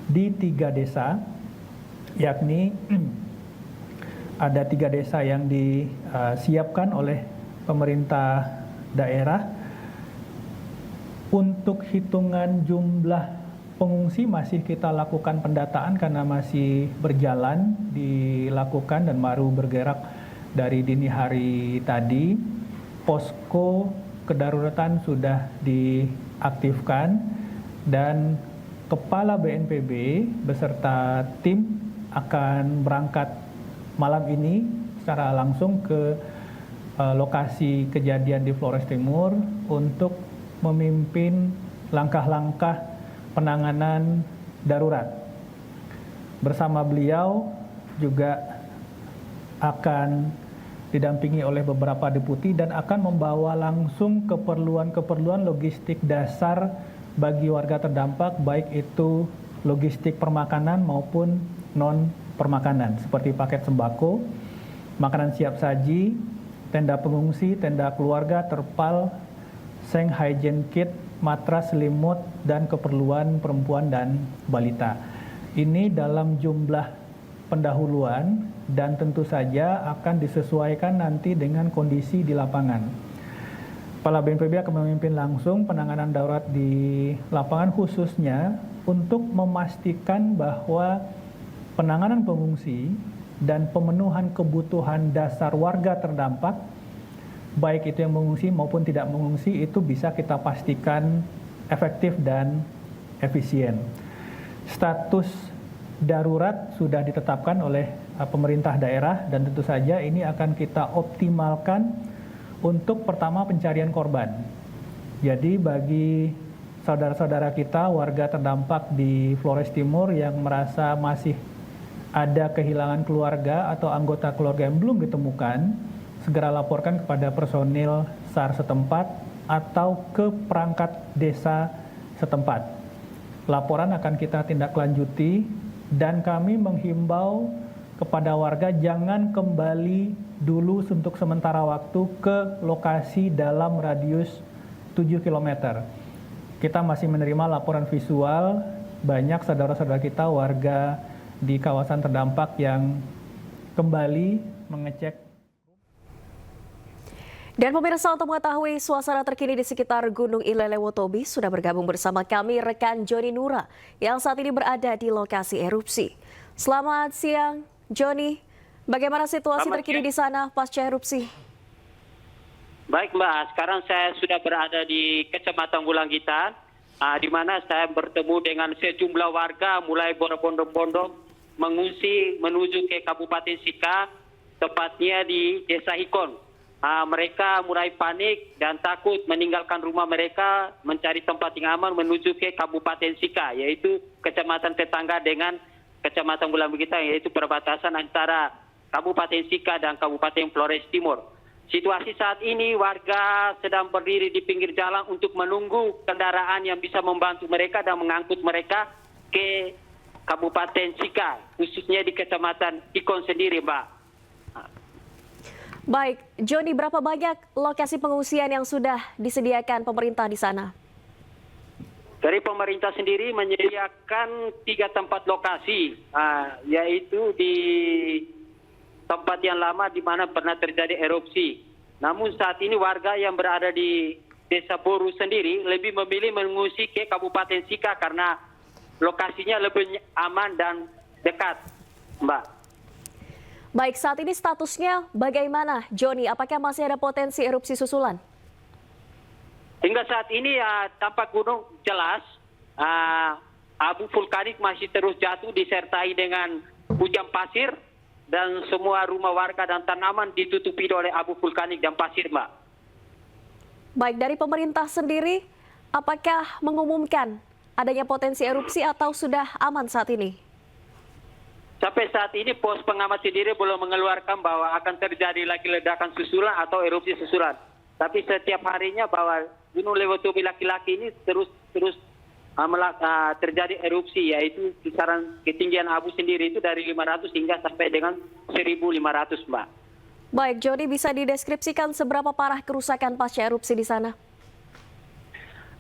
di 3 desa, yakni ada 3 desa yang disiapkan oleh pemerintah daerah. Untuk hitungan jumlah pengungsi masih kita lakukan pendataan karena masih berjalan dilakukan dan baru bergerak dari dini hari tadi. Posko kedaruratan sudah diaktifkan dan Kepala BNPB beserta tim akan berangkat malam ini secara langsung ke lokasi kejadian di Flores Timur untuk memimpin langkah-langkah penanganan darurat. Bersama beliau juga akan didampingi oleh beberapa deputi dan akan membawa langsung keperluan-keperluan logistik dasar bagi warga terdampak, baik itu logistik permakanan maupun non permakanan seperti paket sembako, makanan siap saji, tenda pengungsi, tenda keluarga, terpal, seng hygiene kit, matras, selimut, dan keperluan perempuan dan balita. Ini dalam jumlah pendahuluan dan tentu saja akan disesuaikan nanti dengan kondisi di lapangan. Kepala BNPB akan memimpin langsung penanganan darurat di lapangan, khususnya untuk memastikan bahwa penanganan pengungsi dan pemenuhan kebutuhan dasar warga terdampak, baik itu yang mengungsi maupun tidak mengungsi, itu bisa kita pastikan efektif dan efisien. Status darurat sudah ditetapkan oleh pemerintah daerah dan tentu saja ini akan kita optimalkan untuk pertama pencarian korban. Jadi bagi saudara-saudara kita warga terdampak di Flores Timur yang merasa masih ada kehilangan keluarga atau anggota keluarga yang belum ditemukan, segera laporkan kepada personil SAR setempat atau ke perangkat desa setempat. Laporan akan kita tindak lanjuti dan kami menghimbau kepada warga jangan kembali dulu untuk sementara waktu ke lokasi dalam radius 7 km. Kita masih menerima laporan visual banyak saudara-saudara kita warga di kawasan terdampak yang kembali mengecek. Dan pemirsa, untuk mengetahui suasana terkini di sekitar Gunung Ilelewotobi sudah bergabung bersama kami rekan Joni Nura yang saat ini berada di lokasi erupsi. Selamat siang, Joni. Bagaimana situasi terkini di sana pasca erupsi? Baik Mbak, sekarang saya sudah berada di Kecamatan Bulanggitan, di mana saya bertemu dengan sejumlah warga mulai berbondong-bondong mengungsi menuju ke Kabupaten Sika, tepatnya di Desa Hikon. Mereka mulai panik dan takut meninggalkan rumah mereka mencari tempat yang aman menuju ke Kabupaten Sika, yaitu kecamatan tetangga dengan Kecamatan Bulanggitan, yaitu perbatasan antara Kabupaten Sika dan Kabupaten Flores Timur. Situasi saat ini warga sedang berdiri di pinggir jalan untuk menunggu kendaraan yang bisa membantu mereka dan mengangkut mereka ke Kabupaten Sika, khususnya di Kecamatan Hikon sendiri, Mbak. Baik, Joni, berapa banyak lokasi pengungsian yang sudah disediakan pemerintah di sana? Dari pemerintah sendiri menyediakan 3 tempat lokasi, yaitu di tempat yang lama di mana pernah terjadi erupsi. Namun saat ini warga yang berada di Desa Boru sendiri lebih memilih mengungsi ke Kabupaten Sika karena lokasinya lebih aman dan dekat, Mbak. Baik, saat ini statusnya bagaimana, Joni? Apakah masih ada potensi erupsi susulan? Hingga saat ini tampak gunung jelas, abu vulkanik masih terus jatuh disertai dengan hujan pasir dan semua rumah warga dan tanaman ditutupi oleh abu vulkanik dan pasir, Mbak. Baik, dari pemerintah sendiri, apakah mengumumkan adanya potensi erupsi atau sudah aman saat ini? Sampai saat ini pos pengamat sendiri belum mengeluarkan bahwa akan terjadi lagi ledakan susulan atau erupsi susulan. Tapi setiap harinya bahwa Gunung Lewotobi laki-laki ini terus terjadi erupsi, yaitu kisaran ketinggian abu sendiri itu dari 500 hingga sampai dengan 1.500, Mbak. Baik, Joni, bisa dideskripsikan seberapa parah kerusakan pasca erupsi di sana?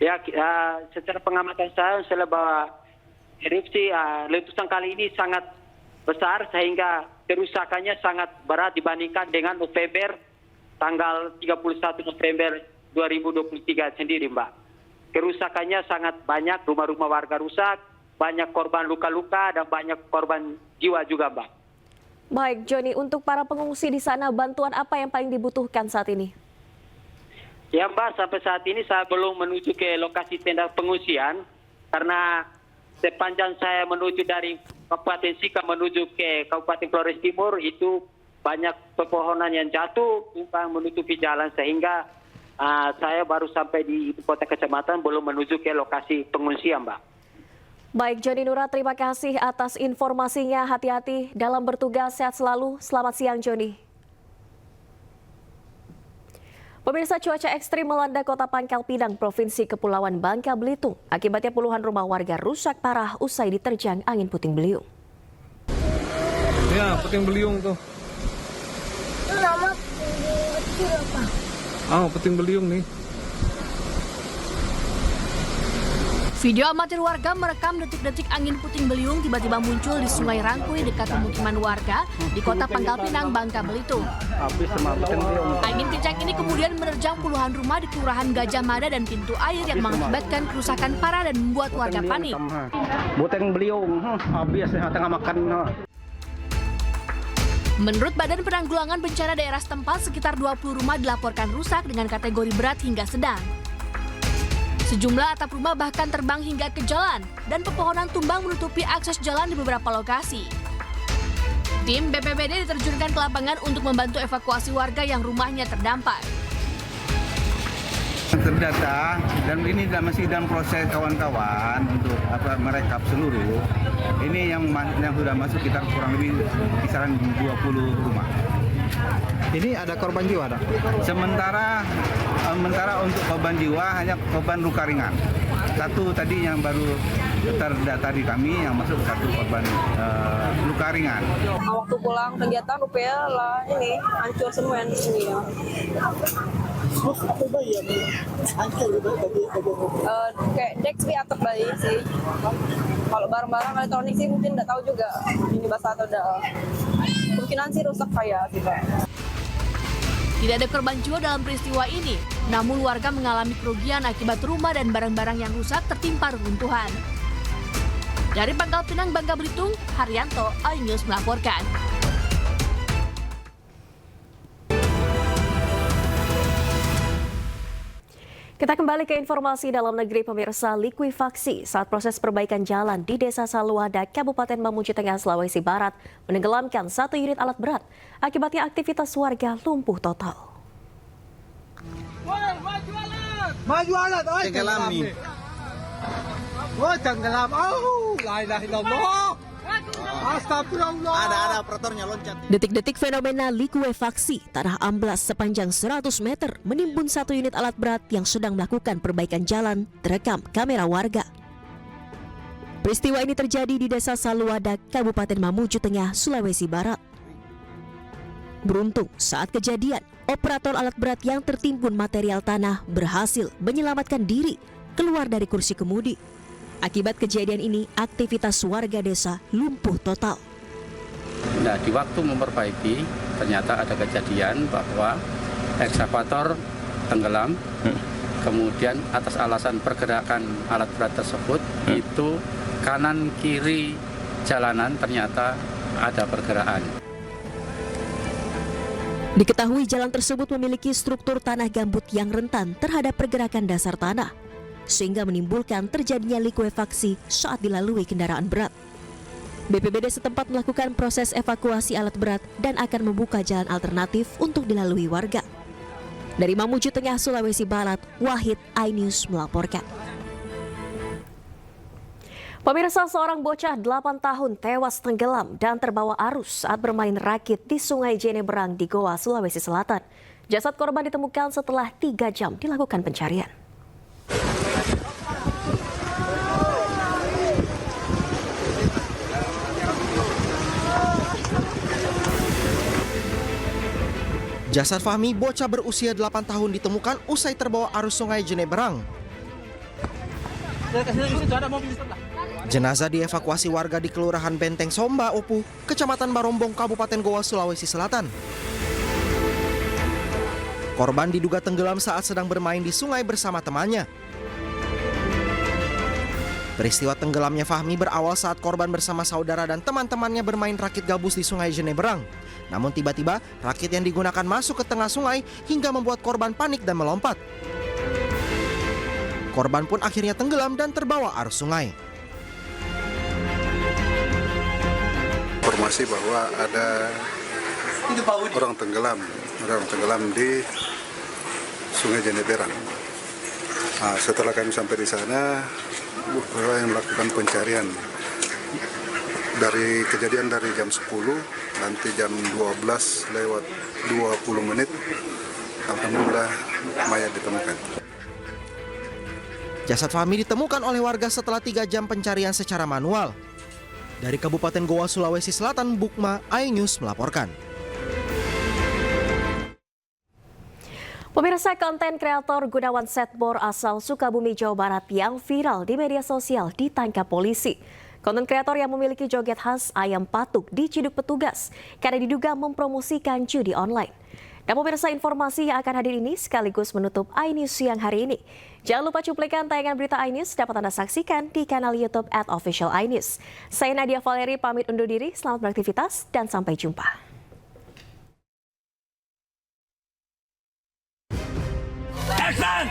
Ya, secara pengamatan saya bahwa erupsi letusan kali ini sangat besar sehingga kerusakannya sangat berat dibandingkan dengan November tanggal 31 November 2023 sendiri, Mbak. Kerusakannya sangat banyak, rumah-rumah warga rusak, banyak korban luka-luka dan banyak korban jiwa juga, Mbak. Baik, Joni, untuk para pengungsi di sana bantuan apa yang paling dibutuhkan saat ini? Ya, Mbak, sampai saat ini saya belum menuju ke lokasi tenda pengungsian karena sepanjang saya menuju dari Kabupaten Sika menuju ke Kabupaten Flores Timur itu banyak pepohonan yang jatuh tumpang menutupi jalan sehingga saya baru sampai di ibu kota kecamatan belum menuju ke lokasi pengungsian, Mbak. Baik, Joni Nura, terima kasih atas informasinya. Hati-hati dalam bertugas, sehat selalu. Selamat siang, Joni. Pemirsa, cuaca ekstrim melanda Kota Pangkal Pinang, Provinsi Kepulauan Bangka Belitung. Akibatnya puluhan rumah warga rusak parah usai diterjang angin puting beliung. Ya, puting beliung tuh. Itu nama kecil apa? Oh, puting beliung nih. Video amatir warga merekam detik-detik angin puting beliung tiba-tiba muncul di Sungai Rangkui dekat pemukiman warga di Kota Pangkal Pinang, Bangka Belitung. Angin kencang ini kemudian menerjang puluhan rumah di Kelurahan Gajah Mada dan pintu air yang mengakibatkan kerusakan parah dan membuat warga panik. Puting beliung, habis tengah makan. Menurut Badan Penanggulangan Bencana daerah setempat, sekitar 20 rumah dilaporkan rusak dengan kategori berat hingga sedang. Sejumlah atap rumah bahkan terbang hingga ke jalan dan pepohonan tumbang menutupi akses jalan di beberapa lokasi. Tim BPBD diterjunkan ke lapangan untuk membantu evakuasi warga yang rumahnya terdampak. Terdata dan ini masih dalam proses kawan-kawan untuk merekap seluruh. Ini yang sudah masuk kita kurang lebih kisaran 20 rumah. Ini ada korban jiwa, Dok? Sementara untuk korban jiwa hanya korban luka ringan. Satu tadi yang baru terdata di kami yang masuk satu korban luka ringan. Waktu pulang kegiatan rupanya lah ini hancur semen ini ya. Kayak deks di atap bayi sih. Kalau barang-barang elektronik sih mungkin nggak tahu juga ini basah atau enggak. Kemungkinan sih rusak kayak sih, Pak. Tidak ada korban jiwa dalam peristiwa ini, namun warga mengalami kerugian akibat rumah dan barang-barang yang rusak tertimpa reruntuhan. Dari Pangkal Pinang, Bangka Belitung, Haryanto, iNews melaporkan. Kita kembali ke informasi dalam negeri pemirsa. Likuifaksi saat proses perbaikan jalan di Desa Saluada, Kabupaten Mamuju Tengah, Sulawesi Barat menenggelamkan 1 unit alat berat. Akibatnya aktivitas warga lumpuh total. Maju alat, tenggelami. Tenggelam. La ilaha illallah. Astagfirullah. Ada operatornya loncat. Detik-detik fenomena likuifaksi, tanah amblas sepanjang 100 meter menimbun 1 unit alat berat yang sedang melakukan perbaikan jalan terekam kamera warga. Peristiwa ini terjadi di Desa Saluada, Kabupaten Mamuju Tengah, Sulawesi Barat. Beruntung saat kejadian, operator alat berat yang tertimbun material tanah berhasil menyelamatkan diri keluar dari kursi kemudi. Akibat kejadian ini, aktivitas warga desa lumpuh total. Nah, di waktu memperbaiki, ternyata ada kejadian bahwa ekskavator tenggelam. Kemudian atas alasan pergerakan alat berat tersebut, itu kanan kiri jalanan ternyata ada pergerakan. Diketahui jalan tersebut memiliki struktur tanah gambut yang rentan terhadap pergerakan dasar tanah, sehingga menimbulkan terjadinya likuifaksi saat dilalui kendaraan berat. BPBD setempat melakukan proses evakuasi alat berat dan akan membuka jalan alternatif untuk dilalui warga. Dari Mamuju Tengah, Sulawesi Barat, Wahid, iNews melaporkan. Pemirsa, seorang bocah 8 tahun tewas tenggelam dan terbawa arus saat bermain rakit di Sungai Jenebrang di Goa, Sulawesi Selatan. Jasad korban ditemukan setelah 3 jam dilakukan pencarian. Jasad Fahmi, bocah berusia 8 tahun ditemukan usai terbawa arus Sungai Jenebrang. Jenazah dievakuasi warga di Kelurahan Benteng Somba Opu, Kecamatan Barombong, Kabupaten Goa, Sulawesi Selatan. Korban diduga tenggelam saat sedang bermain di sungai bersama temannya. Peristiwa tenggelamnya Fahmi berawal saat korban bersama saudara dan teman-temannya bermain rakit gabus di Sungai Jenebrang. Namun tiba-tiba rakit yang digunakan masuk ke tengah sungai hingga membuat korban panik dan melompat. Korban pun akhirnya tenggelam dan terbawa arus sungai. Informasi bahwa ada orang tenggelam di Sungai Jenebrang. Nah, setelah kami sampai di sana, yang melakukan pencarian dari kejadian dari jam 10 nanti jam 12 lewat 20 menit, alhamdulillah mayat ditemukan. Jasad Fahmi ditemukan oleh warga setelah 3 jam pencarian secara manual. Dari Kabupaten Goa, Sulawesi Selatan, Bukma, iNews melaporkan. Pemirsa, konten kreator Gunawan Setbor asal Sukabumi, Jawa Barat yang viral di media sosial ditangkap polisi. Konten kreator yang memiliki joget khas ayam patuk diciduk petugas karena diduga mempromosikan judi online. Dan pemirsa, informasi yang akan hadir ini sekaligus menutup iNews siang hari ini. Jangan lupa cuplikan tayangan berita iNews dapat Anda saksikan di kanal YouTube @officialinews. Saya Nadia Valeri pamit undur diri, selamat beraktivitas dan sampai jumpa. Action!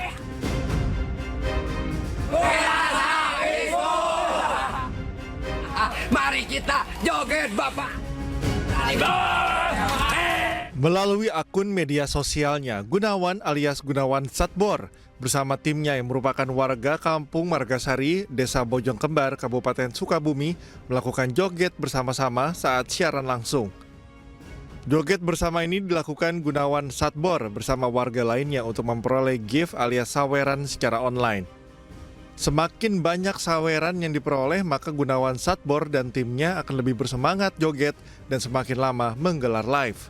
Joget Bapak. Melalui akun media sosialnya, Gunawan alias Gunawan Satbor bersama timnya yang merupakan warga kampung Margasari, Desa Bojong Kembar, Kabupaten Sukabumi melakukan joget bersama-sama saat siaran langsung. Joget bersama ini dilakukan Gunawan Satbor bersama warga lainnya untuk memperoleh gift alias saweran secara online. Semakin banyak saweran yang diperoleh, maka Gunawan Satbor dan timnya akan lebih bersemangat joget dan semakin lama menggelar live.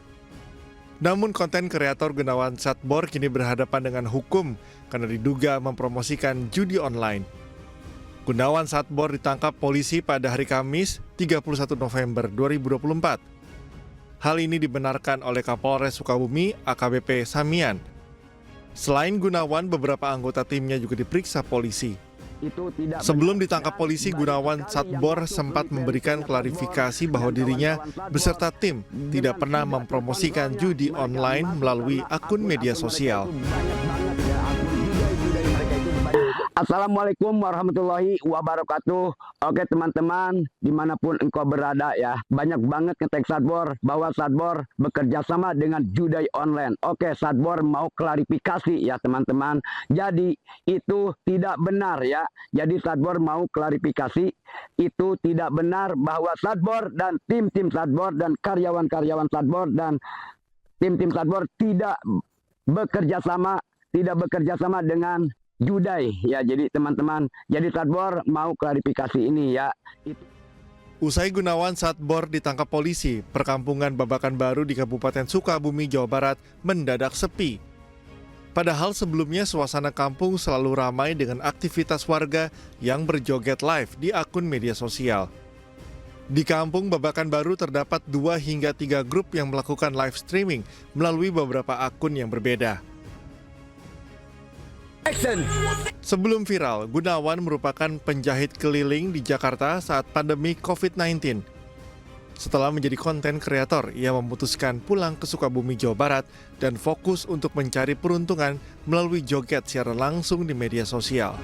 Namun konten kreator Gunawan Satbor kini berhadapan dengan hukum karena diduga mempromosikan judi online. Gunawan Satbor ditangkap polisi pada hari Kamis 31 November 2024. Hal ini dibenarkan oleh Kapolres Sukabumi AKBP Samian. Selain Gunawan, beberapa anggota timnya juga diperiksa polisi. Sebelum ditangkap polisi, Gunawan Satbor sempat memberikan klarifikasi bahwa dirinya beserta tim tidak pernah mempromosikan judi online melalui akun media sosial. Assalamualaikum warahmatullahi wabarakatuh. Oke teman-teman, dimanapun engkau berada ya, banyak banget ngetek Satbor bahwa Satbor bekerja sama dengan judi online. Oke, Satbor mau klarifikasi ya teman-teman. Jadi itu tidak benar ya. Jadi Satbor mau klarifikasi, itu tidak benar bahwa Satbor dan tim-tim Satbor dan karyawan-karyawan Satbor dan tim-tim Satbor tidak bekerja sama dengan judai ya. Jadi teman-teman, jadi Satbor mau klarifikasi ini ya. Usai Gunawan Satbor ditangkap polisi, perkampungan Babakan Baru di Kabupaten Sukabumi, Jawa Barat mendadak sepi. Padahal sebelumnya suasana kampung selalu ramai dengan aktivitas warga yang berjoget live di akun media sosial. Di kampung Babakan Baru terdapat 2 hingga 3 grup yang melakukan live streaming melalui beberapa akun yang berbeda. Sebelum viral, Gunawan merupakan penjahit keliling di Jakarta saat pandemi COVID-19. Setelah menjadi konten kreator, ia memutuskan pulang ke Sukabumi, Jawa Barat dan fokus untuk mencari peruntungan melalui joget secara langsung di media sosial.